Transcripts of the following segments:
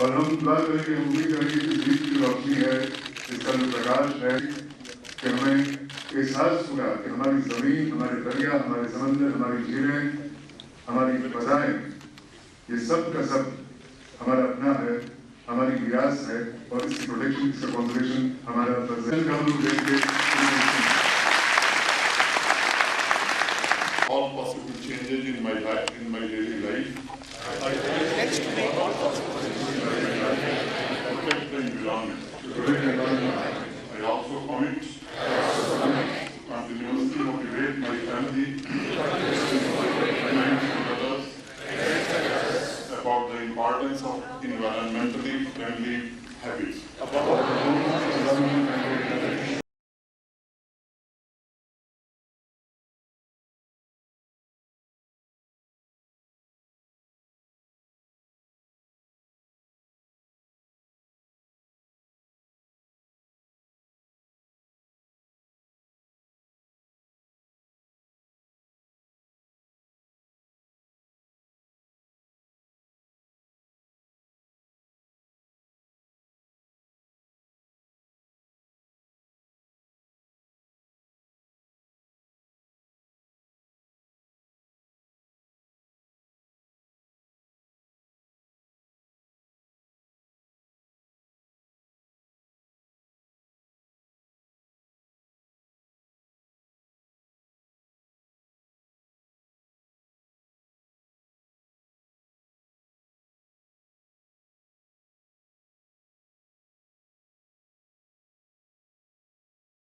और हम दुआ करें कि हम उम्मीद करें कि इस बीच की रोशनी है, इसका जो प्रकाश है, कि हमें एहसास होगा कि हमारी जमीन, हमारे दरिया, हमारे समंदर, हमारी झीलें, हमारी फजाएं, ये सब का सब हमारा अपना है, हमारी विरासत है और इसकी प्रोटेक्शन, इसका कॉन्जर्वेशन हमारा फर्ज है। हम लोग देखेंगे all possible changes in my life, in my daily life. Protect the environment. I also commit to continuously motivate my family and others about the importance of environmentally friendly habits.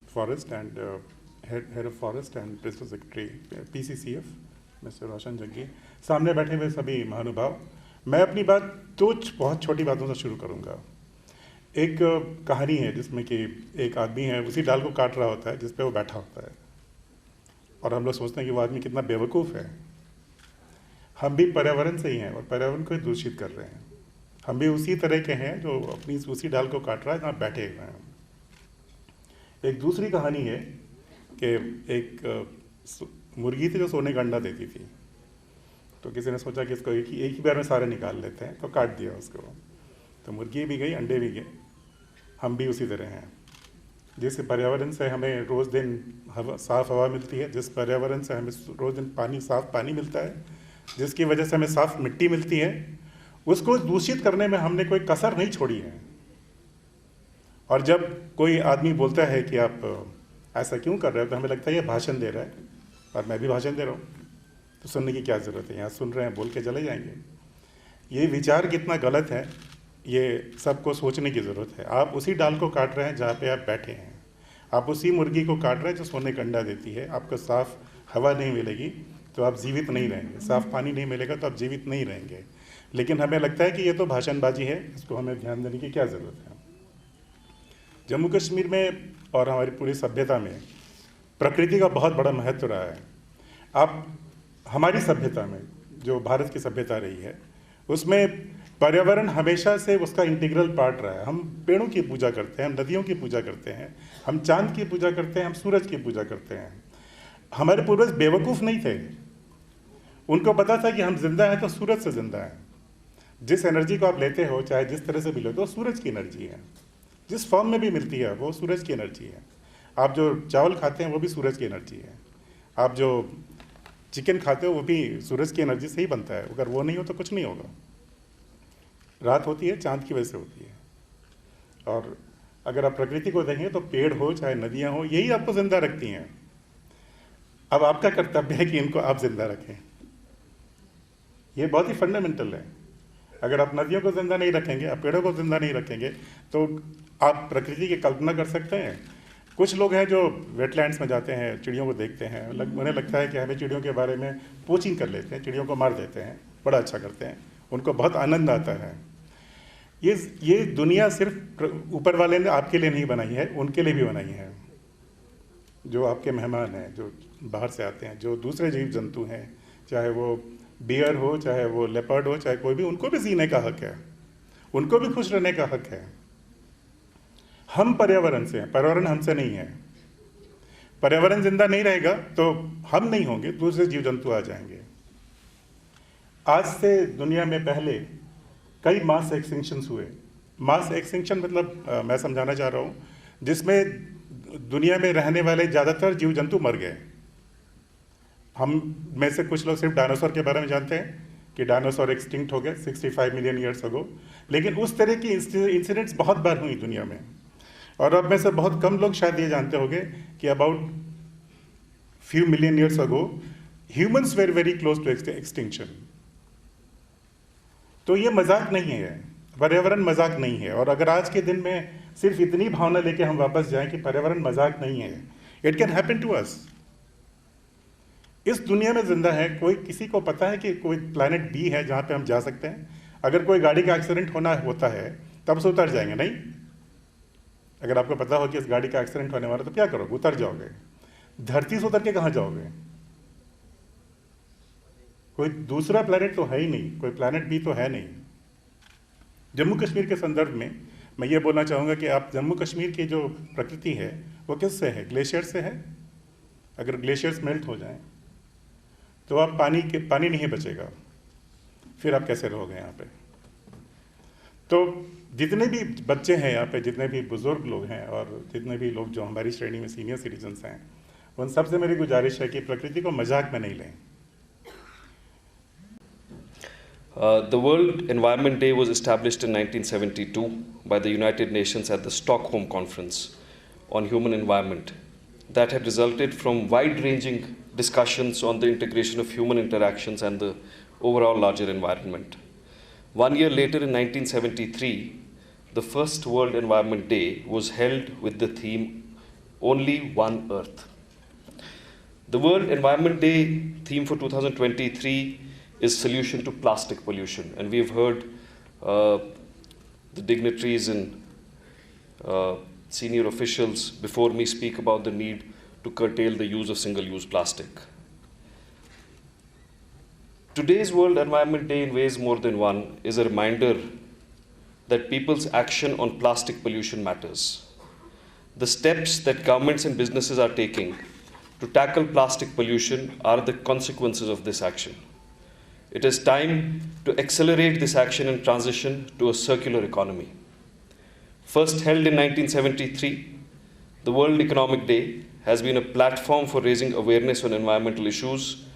Forest and head of Forest and Principal Secretary PCCF Mr. रोशन जग्गी, सामने बैठे हुए सभी महानुभाव, मैं अपनी बात दो बहुत छोटी बातों से शुरू करूंगा। एक कहानी है जिसमें कि एक आदमी है, उसी डाल को काट रहा होता है जिस पे वो बैठा होता है, और हम लोग सोचते हैं कि वो आदमी कितना बेवकूफ़ है। हम भी पर्यावरण से ही हैं और पर्यावरण को ही दूषित कर रहे हैं। हम भी उसी तरह के हैं जो अपनी उसी डाल को काट रहा है जहाँ बैठे हुए हैं। एक दूसरी कहानी है कि एक मुर्गी थी जो सोने का अंडा देती थी, तो किसी ने सोचा कि इसको एक ही बार में सारे निकाल लेते हैं, तो काट दिया उसको। तो मुर्गी भी गई, अंडे भी गए। हम भी उसी तरह हैं। जिस पर्यावरण से हमें रोज़ दिन साफ़ हवा मिलती है, जिस पर्यावरण से हमें रोज़ दिन साफ़ पानी मिलता है, जिसकी वजह से हमें साफ़ मिट्टी मिलती है, उसको दूषित करने में हमने कोई कसर नहीं छोड़ी है। और जब कोई आदमी बोलता है कि आप ऐसा क्यों कर रहे हो, तो हमें लगता है ये भाषण दे रहा है, और मैं भी भाषण दे रहा हूँ, तो सुनने की क्या ज़रूरत है, यहाँ सुन रहे हैं, बोल के चले जाएंगे। ये विचार कितना गलत है, ये सबको सोचने की ज़रूरत है। आप उसी डाल को काट रहे हैं जहाँ पे आप बैठे हैं, आप उसी मुर्गी को काट रहे हैं जो सोने का अंडा देती है। आपको साफ़ हवा नहीं मिलेगी तो आप जीवित नहीं रहेंगे, साफ़ पानी नहीं मिलेगा तो आप जीवित नहीं रहेंगे। लेकिन हमें लगता है कि ये तो भाषणबाजी है, इसको हमें ध्यान देने की क्या ज़रूरत है। जम्मू कश्मीर में और हमारी पूरी सभ्यता में प्रकृति का बहुत बड़ा महत्व रहा है। आप हमारी सभ्यता में, जो भारत की सभ्यता रही है, उसमें पर्यावरण हमेशा से उसका इंटीग्रल पार्ट रहा है। हम पेड़ों की पूजा करते हैं, हम नदियों की पूजा करते हैं, हम चांद की पूजा करते हैं, हम सूरज की पूजा करते हैं। हमारे पूर्वज बेवकूफ़ नहीं थे, उनको पता था कि हम जिंदा हैं तो सूरज से जिंदा हैं। जिस एनर्जी को आप लेते हो, चाहे जिस तरह से भी लो, तो सूरज की एनर्जी है। जिस फॉर्म में भी मिलती है वो सूरज की एनर्जी है। आप जो चावल खाते हैं वो भी सूरज की एनर्जी है। आप जो चिकन खाते हो वो भी सूरज की एनर्जी से ही बनता है। अगर वो नहीं हो तो कुछ नहीं होगा। रात होती है चांद की वजह से होती है। और अगर आप प्रकृति को देखें तो पेड़ हो चाहे नदियाँ हो, यही आपको जिंदा रखती हैं। अब आपका कर्तव्य है कि इनको आप जिंदा रखें। ये बहुत ही फंडामेंटल है। अगर आप नदियों को जिंदा नहीं रखेंगे, आप पेड़ों को जिंदा नहीं रखेंगे, तो आप प्रकृति की कल्पना कर सकते हैं। कुछ लोग हैं जो वेटलैंड्स में जाते हैं, चिड़ियों को देखते हैं, उन्हें लगता है कि हमें चिड़ियों के बारे में पोचिंग कर लेते हैं, चिड़ियों को मार देते हैं, बड़ा अच्छा करते हैं, उनको बहुत आनंद आता है। ये दुनिया सिर्फ ऊपर वाले ने आपके लिए नहीं बनाई है, उनके लिए भी बनाई है। जो आपके मेहमान हैं, जो बाहर से आते हैं, जो दूसरे जीव जंतु हैं, चाहे वो बियर हो, चाहे वो लेपर्ड हो, चाहे कोई भी, उनको भी जीने का हक है, उनको भी खुश रहने का हक है। हम पर्यावरण से हैं, पर्यावरण हमसे नहीं है। पर्यावरण जिंदा नहीं रहेगा तो हम नहीं होंगे, दूसरे जीव जंतु आ जाएंगे। आज से दुनिया में पहले कई मास एक्सटिंक्शंस हुए। मास एक्सटिंक्शन मतलब मैं समझाना चाह रहा हूँ जिसमें दुनिया में रहने वाले ज़्यादातर जीव जंतु मर गए। हम में से कुछ लोग सिर्फ डायनासोर के बारे में जानते हैं कि डायनासोर एक्सटिंक्ट हो गए 65 मिलियन ईयर्स अगो, लेकिन उस तरह की इंसिडेंट्स बहुत बार हुई दुनिया में। और अब में से बहुत कम लोग शायद ये जानते होंगे कि about few million years ago humans were very close to extinction. तो ये मजाक नहीं है, पर्यावरण मजाक नहीं है। और अगर आज के दिन में सिर्फ इतनी भावना लेके हम वापस जाएं कि पर्यावरण मजाक नहीं है, it can happen to us. इस दुनिया में जिंदा है, कोई किसी को पता है कि कोई प्लैनेट बी है जहां पे हम जा सकते हैं? अगर कोई गाड़ी का एक्सीडेंट होता है तब से उतर जाएंगे नहीं? अगर आपको पता हो कि इस गाड़ी का एक्सीडेंट होने वाला तो क्या करोगे? उतर जाओगे। धरती से उतर के कहां जाओगे? कोई दूसरा प्लैनेट तो है ही नहीं, कोई प्लैनेट बी तो है नहीं। जम्मू कश्मीर के संदर्भ में मैं ये बोलना चाहूँगा कि आप जम्मू कश्मीर की जो प्रकृति है वो किससे है? ग्लेशियर से है। अगर ग्लेशियर्स मेल्ट हो जाएं तो आप पानी नहीं बचेगा, फिर आप कैसे रहोगे यहाँ पे? तो जितने भी बच्चे हैं यहाँ पे, जितने भी बुजुर्ग लोग हैं और जितने भी लोग जो हमारी श्रेणी में सीनियर सिटीजन्स हैं, उन सबसे मेरी गुजारिश है कि प्रकृति को मजाक में नहीं लें। The World Environment Day was established in 1972 by the United Nations at the Stockholm Conference on Human Environment. That had resulted from wide-ranging discussions on the integration of human interactions and the overall larger environment. 1 year later, in 1973, the first World Environment Day was held with the theme Only One Earth. The World Environment Day theme for 2023 is Solution to Plastic Pollution, and we've heard the dignitaries and senior officials before me speak about the need to curtail the use of single-use plastic. Today's World Environment Day, in ways more than one, is a reminder that people's action on plastic pollution matters. The steps that governments and businesses are taking to tackle plastic pollution are the consequences of this action. It is time to accelerate this action and transition to a circular economy. First held in 1973, the World Economic Day has been a platform for raising awareness on environmental issues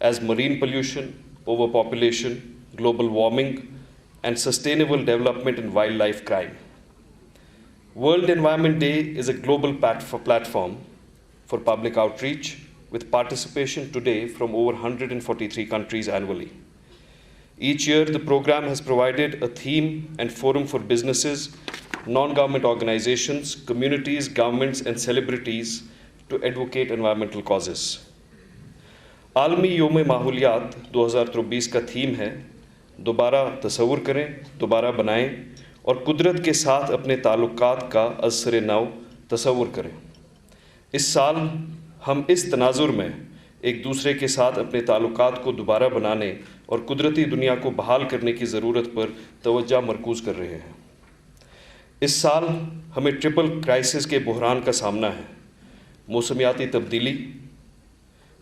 as marine pollution, overpopulation, global warming, and sustainable development and wildlife crime. World Environment Day is a global platform for public outreach with participation today from over 143 countries annually. Each year, the program has provided a theme and forum for businesses, non-government organizations, communities, governments, and celebrities to advocate environmental causes. आलमी योम माहौलियात 2023 का theme है दोबारा तसव्वुर करें, दोबारा बनाएं और कुदरत के साथ अपने ताल्लुकात का असर नौ तसव्वुर करें। इस साल हम इस तनाजुर में एक दूसरे के साथ अपने ताल्लुकात को दोबारा बनाने और कुदरती दुनिया को बहाल करने की ज़रूरत पर तवज्जो मरकूज़ कर रहे हैं। इस साल हमें ट्रिपल क्राइसिस के बहरान का सामना है। मौसमियाती तब्दीली,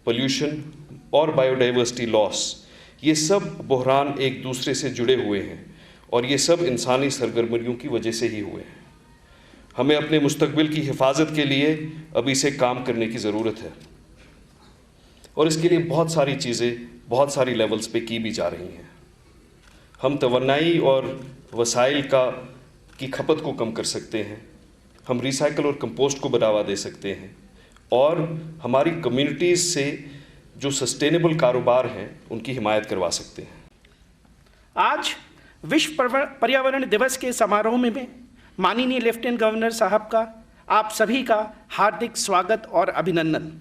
पोल्यूशन और बायोडाइवर्सिटी लॉस, ये सब बहरान एक दूसरे से जुड़े हुए हैं और ये सब इंसानी सरगर्मियों की वजह से ही हुए हैं। हमें अपने मुस्तकबिल की हिफाजत के लिए अभी से काम करने की ज़रूरत है और इसके लिए बहुत सारी चीज़ें बहुत सारी लेवल्स पे की भी जा रही हैं। हम तवन्नाई और वसाइल की खपत को कम कर सकते हैं, हम रिसाइकल और कंपोस्ट को बढ़ावा दे सकते हैं और हमारी कम्युनिटीज़ से जो सस्टेनेबल कारोबार हैं उनकी हिमायत करवा सकते हैं। आज विश्व पर्यावरण दिवस के समारोह में माननीय लेफ्टिनेंट गवर्नर साहब का आप सभी का हार्दिक स्वागत और अभिनंदन।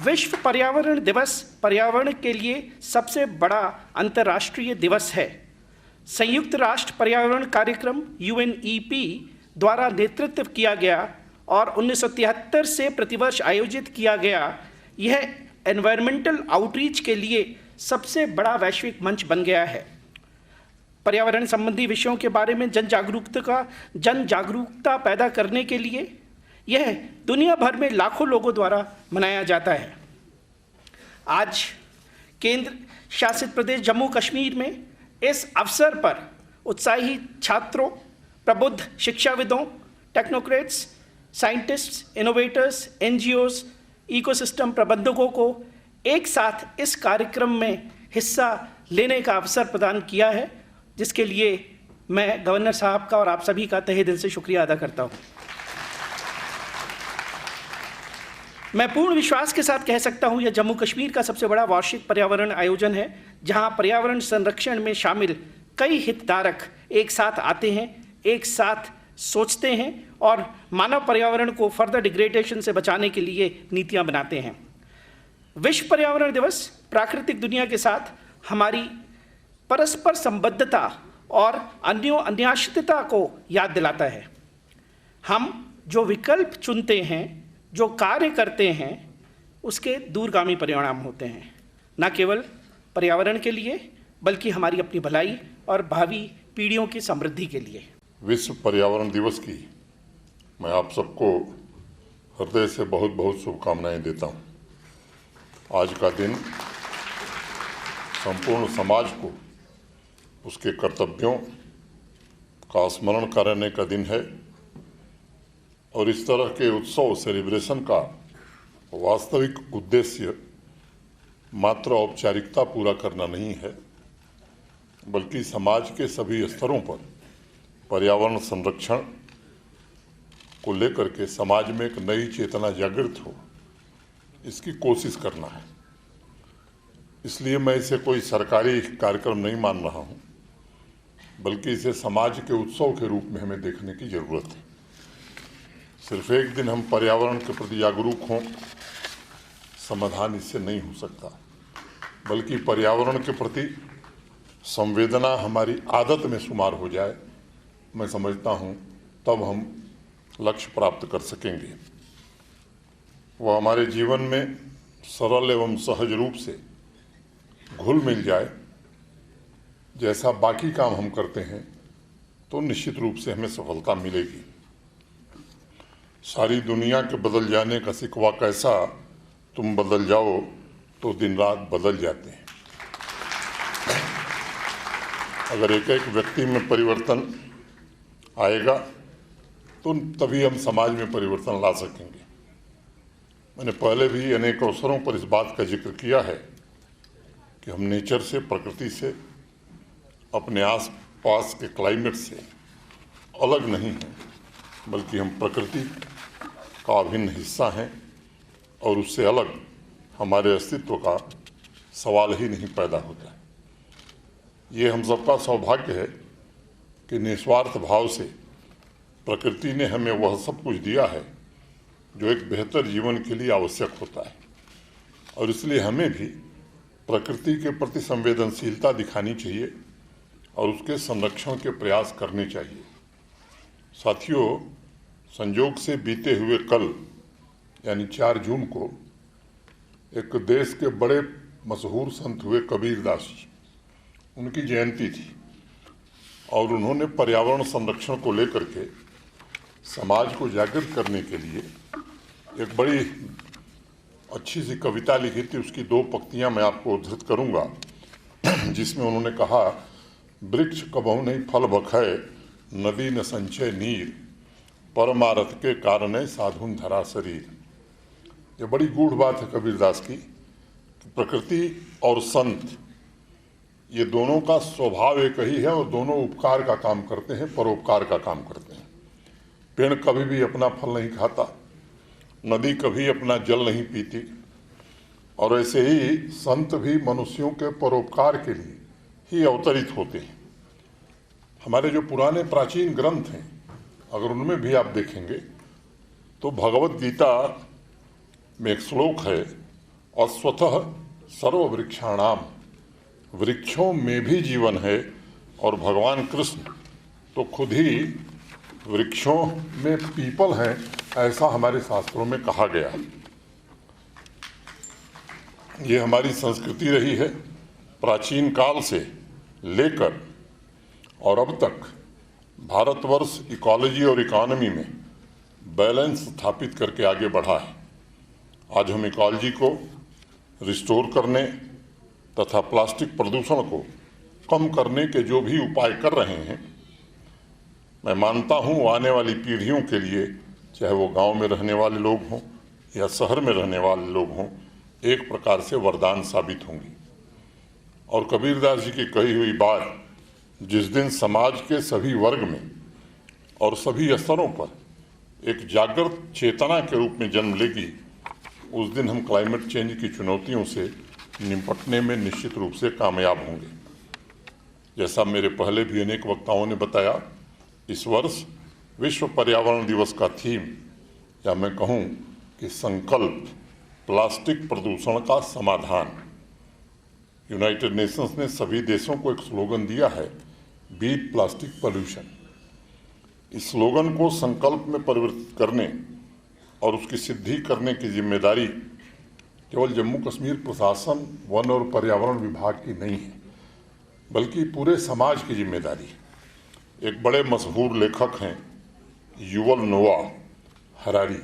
विश्व पर्यावरण दिवस पर्यावरण के लिए सबसे बड़ा अंतर्राष्ट्रीय दिवस है। संयुक्त राष्ट्र पर्यावरण कार्यक्रम UNEP द्वारा नेतृत्व किया गया और 1973 से प्रतिवर्ष आयोजित किया गया यह एनवायरमेंटल आउटरीच के लिए सबसे बड़ा वैश्विक मंच बन गया है। पर्यावरण संबंधी विषयों के बारे में जन जागरूकता पैदा करने के लिए यह दुनिया भर में लाखों लोगों द्वारा मनाया जाता है। आज केंद्र शासित प्रदेश जम्मू कश्मीर में इस अवसर पर उत्साही छात्रों, प्रबुद्ध शिक्षाविदों, technocrats, scientists, innovators, NGOs, ecosystem प्रबंधकों को एक साथ इस कार्यक्रम में हिस्सा लेने का अवसर प्रदान किया है, जिसके लिए मैं गवर्नर साहब का और आप सभी का तहे दिल से शुक्रिया अदा करता हूँ। मैं पूर्ण विश्वास के साथ कह सकता हूँ, यह जम्मू कश्मीर का सबसे बड़ा वार्षिक पर्यावरण आयोजन है, जहाँ पर्यावरण संरक्षण में शामिल कई हितधारक एक साथ आते हैं, एक साथ सोचते हैं और मानव पर्यावरण को फर्दर डिग्रेडेशन से बचाने के लिए नीतियाँ बनाते हैं। विश्व पर्यावरण दिवस प्राकृतिक दुनिया के साथ हमारी परस्पर संबद्धता और अन्योन्याश्रितता को याद दिलाता है। हम जो विकल्प चुनते हैं, जो कार्य करते हैं, उसके दूरगामी परिणाम होते हैं, न केवल पर्यावरण के लिए बल्कि हमारी अपनी भलाई और भावी पीढ़ियों की समृद्धि के लिए। विश्व पर्यावरण दिवस की मैं आप सबको हृदय से बहुत बहुत शुभकामनाएं देता हूं। आज का दिन संपूर्ण समाज को उसके कर्तव्यों का स्मरण करने का दिन है और इस तरह के उत्सव सेलिब्रेशन का वास्तविक उद्देश्य मात्र औपचारिकता पूरा करना नहीं है, बल्कि समाज के सभी स्तरों पर पर्यावरण संरक्षण को लेकर के समाज में एक नई चेतना जागृत हो, इसकी कोशिश करना है। इसलिए मैं इसे कोई सरकारी कार्यक्रम नहीं मान रहा हूं, बल्कि इसे समाज के उत्सव के रूप में हमें देखने की जरूरत है। सिर्फ एक दिन हम पर्यावरण के प्रति जागरूक हों, समाधान इससे नहीं हो सकता, बल्कि पर्यावरण के प्रति संवेदना हमारी आदत में शुमार हो जाए, मैं समझता हूं तब हम लक्ष्य प्राप्त कर सकेंगे। वह हमारे जीवन में सरल एवं सहज रूप से घुल मिल जाए, जैसा बाकी काम हम करते हैं, तो निश्चित रूप से हमें सफलता मिलेगी। सारी दुनिया के बदल जाने का सिकवा कैसा, तुम बदल जाओ तो दिन रात बदल जाते हैं। अगर एक एक व्यक्ति में परिवर्तन आएगा तो तभी हम समाज में परिवर्तन ला सकेंगे। मैंने पहले भी अनेक अवसरों पर इस बात का जिक्र किया है कि हम नेचर से, प्रकृति से, अपने आस पास के क्लाइमेट से अलग नहीं हैं, बल्कि हम प्रकृति का अभिन्न हिस्सा हैं और उससे अलग हमारे अस्तित्व का सवाल ही नहीं पैदा होता है। ये हम सबका सौभाग्य है कि निस्वार्थ भाव से प्रकृति ने हमें वह सब कुछ दिया है जो एक बेहतर जीवन के लिए आवश्यक होता है, और इसलिए हमें भी प्रकृति के प्रति संवेदनशीलता दिखानी चाहिए और उसके संरक्षण के प्रयास करने चाहिए। साथियों, संयोग से बीते हुए कल यानी 4 जून को एक देश के बड़े मशहूर संत हुए कबीरदास जी, उनकी जयंती थी और उन्होंने पर्यावरण संरक्षण को लेकर के समाज को जागृत करने के लिए एक बड़ी अच्छी सी कविता लिखी थी। उसकी 2 पंक्तियां मैं आपको उद्धृत करूंगा, जिसमें उन्होंने कहा, वृक्ष कबहु नहीं फल बखै, नदी न संचय नीर, परमारथ के कारण साधुन धरा शरीर। ये बड़ी गूढ़ बात है कबीरदास की कि प्रकृति और संत ये दोनों का स्वभाव एक ही है और दोनों उपकार का काम करते हैं, परोपकार का काम करते हैं। पेड़ कभी भी अपना फल नहीं खाता, नदी कभी अपना जल नहीं पीती, और ऐसे ही संत भी मनुष्यों के परोपकार के लिए ही अवतरित होते हैं। हमारे जो पुराने प्राचीन ग्रंथ हैं, अगर उनमें भी आप देखेंगे तो भगवत गीता में एक श्लोक है, अस्वतः सर्ववृक्षाणाम, वृक्षों में भी जीवन है, और भगवान कृष्ण तो खुद ही वृक्षों में पीपल हैं, ऐसा हमारे शास्त्रों में कहा गया। ये हमारी संस्कृति रही है प्राचीन काल से लेकर, और अब तक भारतवर्ष इकोलॉजी और इकोनॉमी में बैलेंस स्थापित करके आगे बढ़ा है। आज हम इकोलॉजी को रिस्टोर करने तथा प्लास्टिक प्रदूषण को कम करने के जो भी उपाय कर रहे हैं, मैं मानता हूँ आने वाली पीढ़ियों के लिए, चाहे वो गांव में रहने वाले लोग हों या शहर में रहने वाले लोग हों, एक प्रकार से वरदान साबित होंगी। और कबीरदास जी की कही हुई बात, जिस दिन समाज के सभी वर्ग में और सभी स्तरों पर एक जागृत चेतना के रूप में जन्म लेगी, उस दिन हम क्लाइमेट चेंज की चुनौतियों से निपटने में निश्चित रूप से कामयाब होंगे। जैसा मेरे पहले भी अनेक वक्ताओं ने बताया, इस वर्ष विश्व पर्यावरण दिवस का थीम, या मैं कहूँ कि संकल्प, प्लास्टिक प्रदूषण का समाधान। यूनाइटेड नेशंस ने सभी देशों को एक स्लोगन दिया है, बीट प्लास्टिक पॉल्यूशन। इस स्लोगन को संकल्प में परिवर्तित करने और उसकी सिद्धि करने की जिम्मेदारी केवल जम्मू कश्मीर प्रशासन, वन और पर्यावरण विभाग की नहीं है, बल्कि पूरे समाज की जिम्मेदारी है। एक बड़े मशहूर लेखक हैं युवल नोआ हरारी,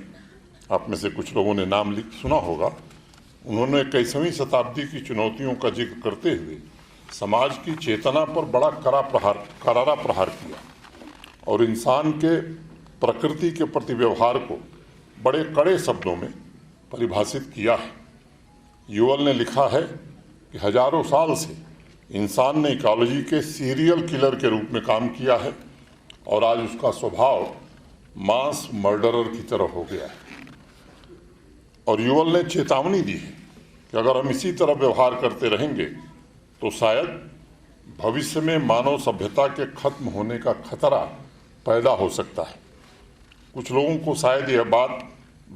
आप में से कुछ लोगों ने नाम सुना होगा। उन्होंने 21वीं शताब्दी की चुनौतियों का जिक्र करते हुए समाज की चेतना पर बड़ा करारा प्रहार किया और इंसान के प्रकृति के प्रति व्यवहार को बड़े कड़े शब्दों में परिभाषित किया है। युवल ने लिखा है कि हजारों साल से इंसान ने इकोलॉजी के सीरियल किलर के रूप में काम किया है और आज उसका स्वभाव मास मर्डरर की तरह हो गया है। और युवल ने चेतावनी दी है कि अगर हम इसी तरह व्यवहार करते रहेंगे तो शायद भविष्य में मानव सभ्यता के खत्म होने का खतरा पैदा हो सकता है। कुछ लोगों को शायद यह बात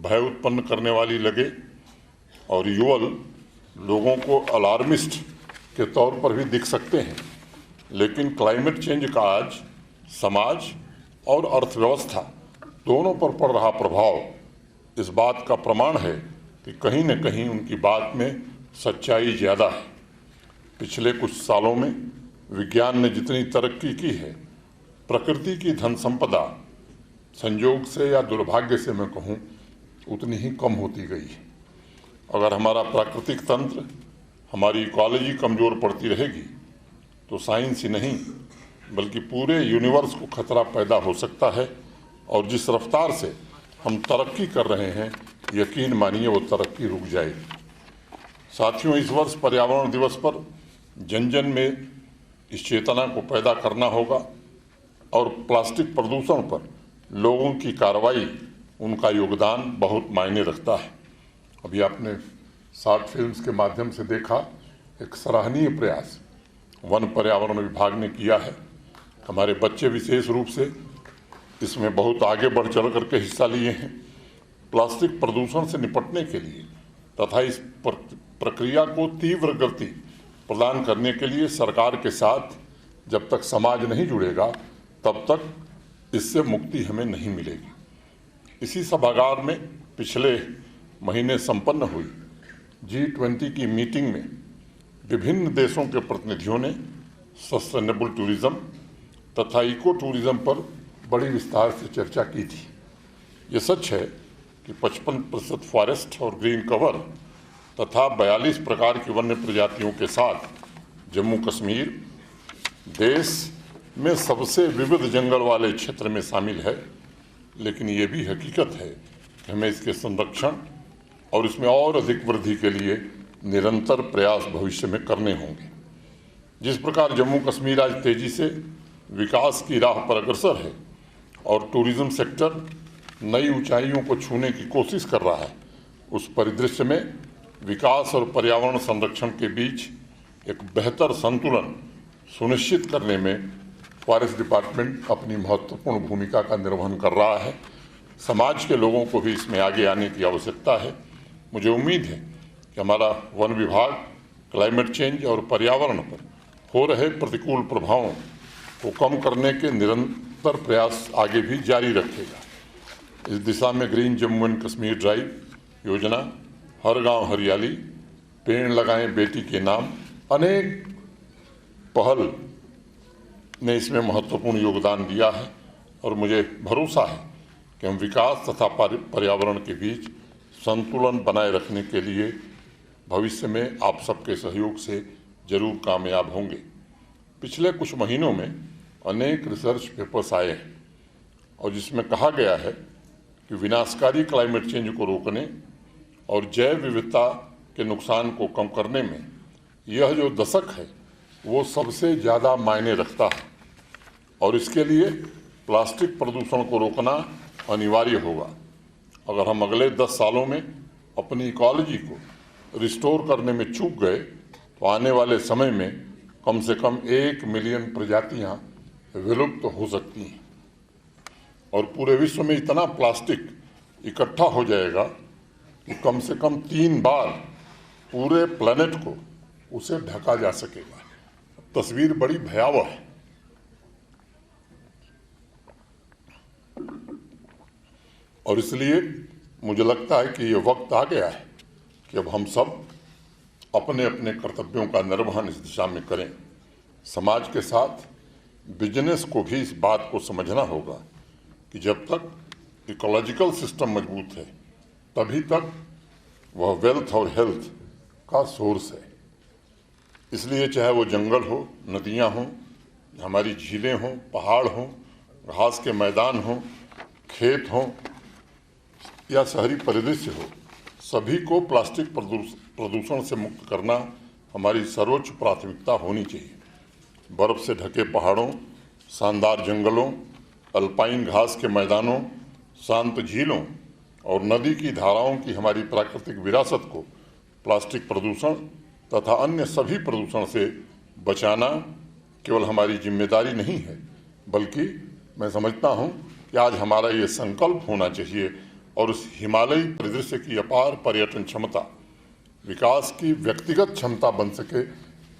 भय उत्पन्न करने वाली लगे और युवल लोगों को अलार्मिस्ट के तौर पर भी दिख सकते हैं, लेकिन क्लाइमेट चेंज का आज समाज और अर्थव्यवस्था दोनों पर पड़ रहा प्रभाव इस बात का प्रमाण है कि कहीं न कहीं उनकी बात में सच्चाई ज़्यादा है। पिछले कुछ सालों में विज्ञान ने जितनी तरक्की की है, प्रकृति की धन संपदा संयोग से या दुर्भाग्य से मैं कहूँ उतनी ही कम होती गई है। अगर हमारा प्राकृतिक तंत्र, हमारी इकोलॉजी कमज़ोर पड़ती रहेगी तो साइंस ही नहीं बल्कि पूरे यूनिवर्स को खतरा पैदा हो सकता है। और जिस रफ्तार से हम तरक्की कर रहे हैं, यकीन मानिए वो तरक्की रुक जाएगी। साथियों, इस वर्ष पर्यावरण दिवस पर जन जन में इस चेतना को पैदा करना होगा और प्लास्टिक प्रदूषण पर लोगों की कार्रवाई, उनका योगदान बहुत मायने रखता है। अभी आपने शॉर्ट फिल्म्स के माध्यम से देखा, एक सराहनीय प्रयास वन पर्यावरण विभाग ने किया है। हमारे बच्चे विशेष रूप से इसमें बहुत आगे बढ़ चढ़ करके हिस्सा लिए हैं। प्लास्टिक प्रदूषण से निपटने के लिए तथा इस प्रक्रिया को तीव्र गति प्रदान करने के लिए सरकार के साथ जब तक समाज नहीं जुड़ेगा तब तक इससे मुक्ति हमें नहीं मिलेगी। इसी सभागार में पिछले महीने संपन्न हुई G20 की मीटिंग में विभिन्न देशों के प्रतिनिधियों ने सस्टेनेबल टूरिज्म तथा इको टूरिज्म पर बड़ी विस्तार से चर्चा की थी। ये सच है कि 55% फॉरेस्ट और ग्रीन कवर तथा 42 प्रकार की वन्य प्रजातियों के साथ जम्मू कश्मीर देश में सबसे विविध जंगल वाले क्षेत्र में शामिल है। लेकिन ये भी हकीकत है कि हमें इसके संरक्षण और इसमें और अधिक वृद्धि के लिए निरंतर प्रयास भविष्य में करने होंगे। जिस प्रकार जम्मू कश्मीर आज तेजी से विकास की राह पर अग्रसर है और टूरिज्म सेक्टर नई ऊंचाइयों को छूने की कोशिश कर रहा है, उस परिदृश्य में विकास और पर्यावरण संरक्षण के बीच एक बेहतर संतुलन सुनिश्चित करने में फॉरेस्ट डिपार्टमेंट अपनी महत्वपूर्ण भूमिका का निर्वहन कर रहा है। समाज के लोगों को भी इसमें आगे आने की आवश्यकता है। मुझे उम्मीद है कि हमारा वन विभाग क्लाइमेट चेंज और पर्यावरण पर हो रहे प्रतिकूल प्रभावों को कम करने के निरंतर प्रयास आगे भी जारी रखेगा। इस दिशा में green Jammu and Kashmir drive योजना, हर गांव हरियाली, पेड़ लगाएं बेटी के नाम, अनेक पहल ने इसमें महत्वपूर्ण योगदान दिया है और मुझे भरोसा है कि हम विकास तथा पर्यावरण के बीच संतुलन बनाए रखने के लिए भविष्य में आप सबके सहयोग से जरूर कामयाब होंगे। पिछले कुछ महीनों में अनेक रिसर्च पेपर्स आए हैं और जिसमें कहा गया है कि विनाशकारी क्लाइमेट चेंज को रोकने और जैव विविधता के नुकसान को कम करने में यह जो दशक है वो सबसे ज़्यादा मायने रखता है और इसके लिए प्लास्टिक प्रदूषण को रोकना अनिवार्य होगा। अगर हम अगले 10 सालों में अपनी इकोलॉजी को रिस्टोर करने में चूक गए तो आने वाले समय में कम से कम 1 मिलियन प्रजातियां विलुप्त हो सकती हैं और पूरे विश्व में इतना प्लास्टिक इकट्ठा हो जाएगा कि कम से कम 3 बार पूरे प्लेनेट को उसे ढका जा सकेगा। तस्वीर बड़ी भयावह है। और इसलिए मुझे लगता है कि ये वक्त आ गया है कि अब हम सब अपने अपने कर्तव्यों का निर्वहन इस दिशा में करें। समाज के साथ बिजनेस को भी इस बात को समझना होगा कि जब तक इकोलॉजिकल सिस्टम मजबूत है तभी तक वह वेल्थ और हेल्थ का सोर्स है। इसलिए चाहे वो जंगल हो, नदियां हों, हमारी झीलें हों, पहाड़ हों, घास के मैदान हों, खेत हों या शहरी परिदृश्य हो, सभी को प्लास्टिक प्रदूषण से मुक्त करना हमारी सर्वोच्च प्राथमिकता होनी चाहिए। बर्फ से ढके पहाड़ों, शानदार जंगलों, अल्पाइन घास के मैदानों, शांत झीलों और नदी की धाराओं की हमारी प्राकृतिक विरासत को प्लास्टिक प्रदूषण तथा अन्य सभी प्रदूषण से बचाना केवल हमारी जिम्मेदारी नहीं है, बल्कि मैं समझता हूँ कि आज हमारा ये संकल्प होना चाहिए और उस हिमालयी परिदृश्य की अपार पर्यटन क्षमता विकास की व्यक्तिगत क्षमता बन सके,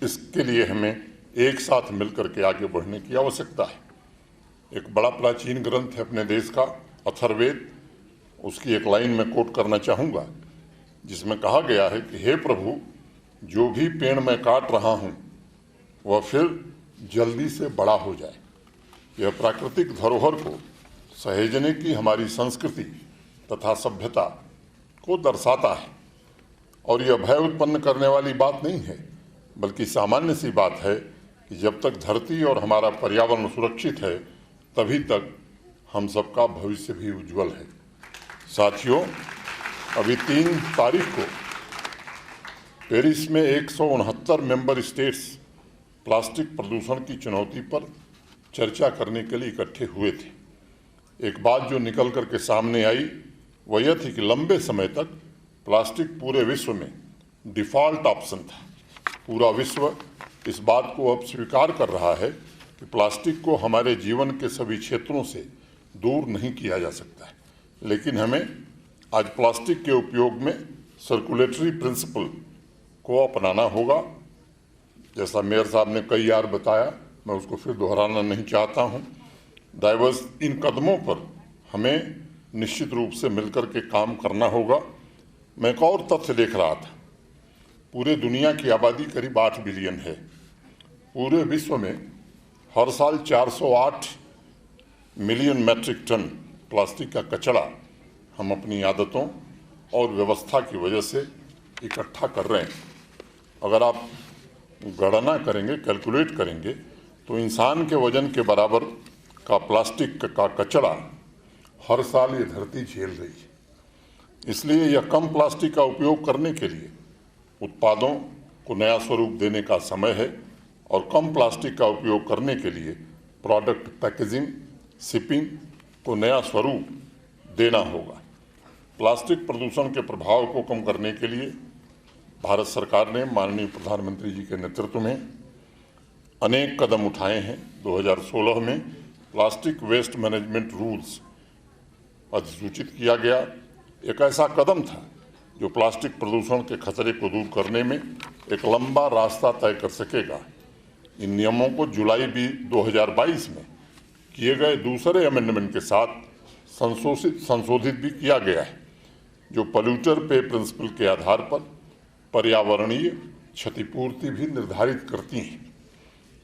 इसके लिए हमें एक साथ मिलकर के आगे बढ़ने की आवश्यकता है। एक बड़ा प्राचीन ग्रंथ है अपने देश का, अथर्ववेद, उसकी एक लाइन में कोट करना चाहूँगा जिसमें कहा गया है कि हे प्रभु, जो भी पेड़ मैं काट रहा हूँ वह फिर जल्दी से बड़ा हो जाए। यह प्राकृतिक धरोहर को सहेजने की हमारी संस्कृति तथा सभ्यता को दर्शाता है और यह भय उत्पन्न करने वाली बात नहीं है, बल्कि सामान्य सी बात है कि जब तक धरती और हमारा पर्यावरण सुरक्षित है तभी तक हम सबका भविष्य भी उज्जवल है। साथियों, अभी 3 तारीख को पेरिस में 169 मेंबर स्टेट्स प्लास्टिक प्रदूषण की चुनौती पर चर्चा करने के लिए इकट्ठे हुए थे। एक बात जो निकल कर के सामने आई वह यह थी कि लंबे समय तक प्लास्टिक पूरे विश्व में डिफ़ॉल्ट ऑप्शन था। पूरा विश्व इस बात को अब स्वीकार कर रहा है कि प्लास्टिक को हमारे जीवन के सभी क्षेत्रों से दूर नहीं किया जा सकता है, लेकिन हमें आज प्लास्टिक के उपयोग में सर्कुलेटरी प्रिंसिपल को अपनाना होगा। जैसा मेयर साहब ने कई बार बताया, मैं उसको फिर दोहराना नहीं चाहता हूँ। डाइवर्स इन कदमों पर हमें निश्चित रूप से मिलकर के काम करना होगा। मैं एक और तथ्य देख रहा था, पूरे दुनिया की आबादी करीब 8 बिलियन है। पूरे विश्व में हर साल 408 मिलियन मैट्रिक टन प्लास्टिक का कचरा हम अपनी आदतों और व्यवस्था की वजह से इकट्ठा कर रहे हैं। अगर आप गणना करेंगे, कैलकुलेट करेंगे, तो इंसान के वजन के बराबर का प्लास्टिक का कचरा हर साल ये धरती झेल रही है। इसलिए यह कम प्लास्टिक का उपयोग करने के लिए उत्पादों को नया स्वरूप देने का समय है और कम प्लास्टिक का उपयोग करने के लिए प्रोडक्ट पैकेजिंग, शिपिंग को नया स्वरूप देना होगा। प्लास्टिक प्रदूषण के प्रभाव को कम करने के लिए भारत सरकार ने माननीय प्रधानमंत्री जी के नेतृत्व में अनेक कदम उठाए हैं। 2016 में प्लास्टिक वेस्ट मैनेजमेंट रूल्स अधिसूचित किया गया। एक ऐसा कदम था जो प्लास्टिक प्रदूषण के खतरे को दूर करने में एक लंबा रास्ता तय कर सकेगा। इन नियमों को जुलाई 2022 में किए गए दूसरे अमेंडमेंट के साथ संशोधित भी किया गया है, जो पॉल्यूटर पे प्रिंसिपल के आधार पर पर्यावरणीय क्षतिपूर्ति भी निर्धारित करती हैं।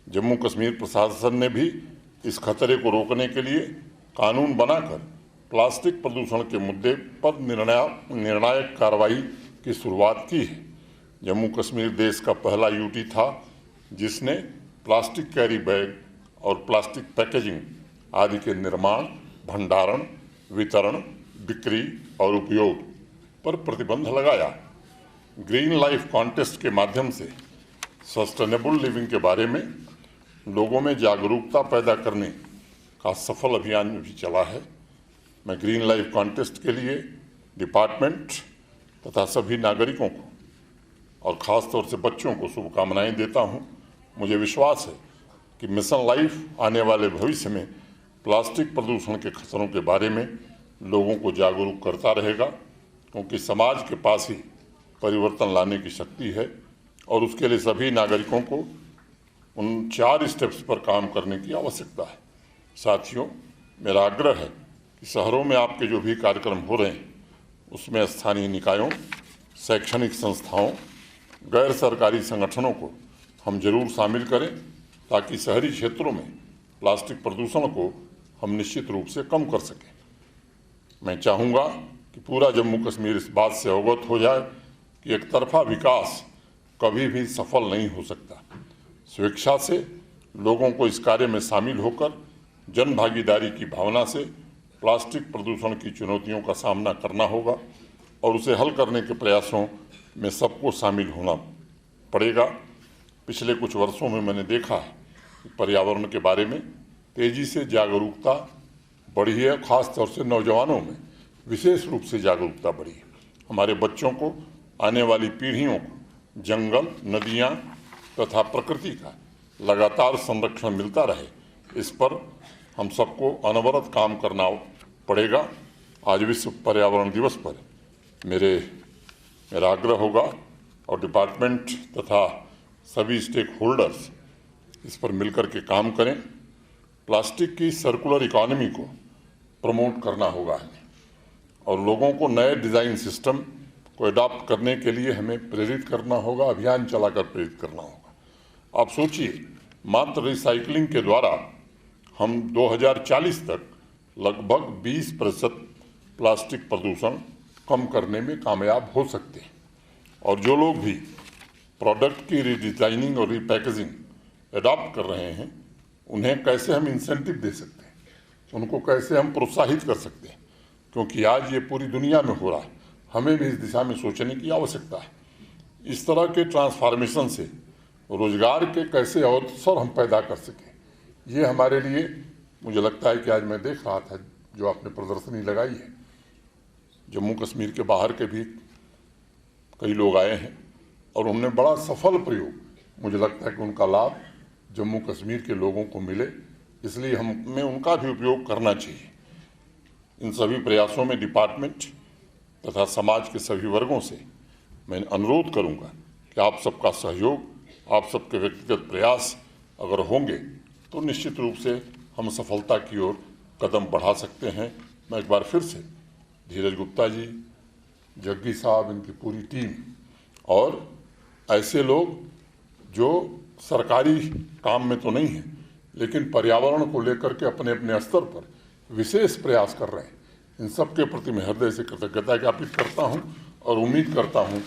जम्मू कश्मीर प्रशासन ने भी इस खतरे को रोकने के लिए कानून बनाकर प्लास्टिक प्रदूषण के मुद्दे पर निर्णायक कार्रवाई की शुरुआत की है। जम्मू कश्मीर देश का पहला यूटी था जिसने प्लास्टिक कैरी बैग और प्लास्टिक पैकेजिंग आदि के निर्माण, भंडारण, वितरण, बिक्री और उपयोग पर प्रतिबंध लगाया। ग्रीन लाइफ कॉन्टेस्ट के माध्यम से सस्टेनेबल लिविंग के बारे में लोगों में जागरूकता पैदा करने का सफल अभियान भी चला है। मैं ग्रीन लाइफ कॉन्टेस्ट के लिए डिपार्टमेंट तथा सभी नागरिकों को और ख़ास तौर से बच्चों को शुभकामनाएं देता हूं। मुझे विश्वास है कि मिशन लाइफ आने वाले भविष्य में प्लास्टिक प्रदूषण के खतरों के बारे में लोगों को जागरूक करता रहेगा, क्योंकि समाज के पास ही परिवर्तन लाने की शक्ति है और उसके लिए सभी नागरिकों को उन 4 स्टेप्स पर काम करने की आवश्यकता है। साथियों, मेरा आग्रह है कि शहरों में आपके जो भी कार्यक्रम हो रहे हैं उसमें स्थानीय निकायों, शैक्षणिक संस्थाओं, गैर सरकारी संगठनों को हम जरूर शामिल करें, ताकि शहरी क्षेत्रों में प्लास्टिक प्रदूषण को हम निश्चित रूप से कम कर सकें। मैं चाहूँगा कि पूरा जम्मू कश्मीर इस बात से अवगत हो जाए कि एक तरफा विकास कभी भी सफल नहीं हो सकता। स्वेच्छा से लोगों को इस कार्य में शामिल होकर जन भागीदारी की भावना से प्लास्टिक प्रदूषण की चुनौतियों का सामना करना होगा और उसे हल करने के प्रयासों में सबको शामिल होना पड़ेगा। पिछले कुछ वर्षों में मैंने देखा है कि पर्यावरण के बारे में तेजी से जागरूकता बढ़ी है, खासतौर से नौजवानों में विशेष रूप से जागरूकता बढ़ी है। हमारे बच्चों को, आने वाली पीढ़ियों को जंगल, नदियाँ तथा प्रकृति का लगातार संरक्षण मिलता रहे, इस पर हम सबको अनवरत काम करना पड़ेगा। आज विश्व पर्यावरण दिवस पर मेरा आग्रह होगा और डिपार्टमेंट तथा सभी स्टेक होल्डर्स इस पर मिलकर के काम करें। प्लास्टिक की सर्कुलर इकोनॉमी को प्रमोट करना होगा हमें और लोगों को नए डिज़ाइन सिस्टम को अडॉप्ट करने के लिए हमें प्रेरित करना होगा, अभियान चलाकर प्रेरित करना होगा। आप सोचिए, मात्र रिसाइकलिंग के द्वारा हम 2040 तक लगभग 20% प्लास्टिक प्रदूषण कम करने में कामयाब हो सकते हैं। और जो लोग भी प्रोडक्ट की रीडिज़ाइनिंग और रीपैकेजिंग अडॉप्ट कर रहे हैं, उन्हें कैसे हम इंसेंटिव दे सकते हैं, उनको कैसे हम प्रोत्साहित कर सकते हैं, क्योंकि आज ये पूरी दुनिया में हो रहा है। हमें भी इस दिशा में सोचने की आवश्यकता है। इस तरह के ट्रांसफॉर्मेशन से रोजगार के कैसे अवसर हम पैदा कर सकें, ये हमारे लिए, मुझे लगता है कि आज मैं देख रहा था जो आपने प्रदर्शनी लगाई है, जम्मू कश्मीर के बाहर के भी कई लोग आए हैं और उन्होंने बड़ा सफल प्रयोग, मुझे लगता है कि उनका लाभ जम्मू कश्मीर के लोगों को मिले, इसलिए हमें उनका भी उपयोग करना चाहिए। इन सभी प्रयासों में डिपार्टमेंट तथा समाज के सभी वर्गों से मैं अनुरोध करूंगा कि आप सबका सहयोग, आप सबके व्यक्तिगत प्रयास अगर होंगे तो निश्चित रूप से हम सफलता की ओर कदम बढ़ा सकते हैं। मैं एक बार फिर से धीरज गुप्ता जी, जग्गी साहब, इनकी पूरी टीम और ऐसे लोग जो सरकारी काम में तो नहीं हैं लेकिन पर्यावरण को लेकर के अपने अपने स्तर पर विशेष प्रयास कर रहे हैं, इन सब के प्रति मैं हृदय से कृतज्ञता ज्ञापित करता हूं और उम्मीद करता हूं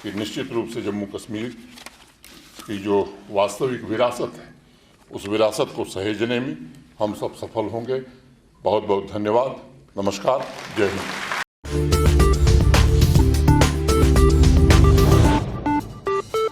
कि निश्चित रूप से जम्मू कश्मीर की जो वास्तविक विरासत है, उस विरासत को सहेजने में हम सब सफल होंगे। बहुत बहुत धन्यवाद। नमस्कार। जय हिंद।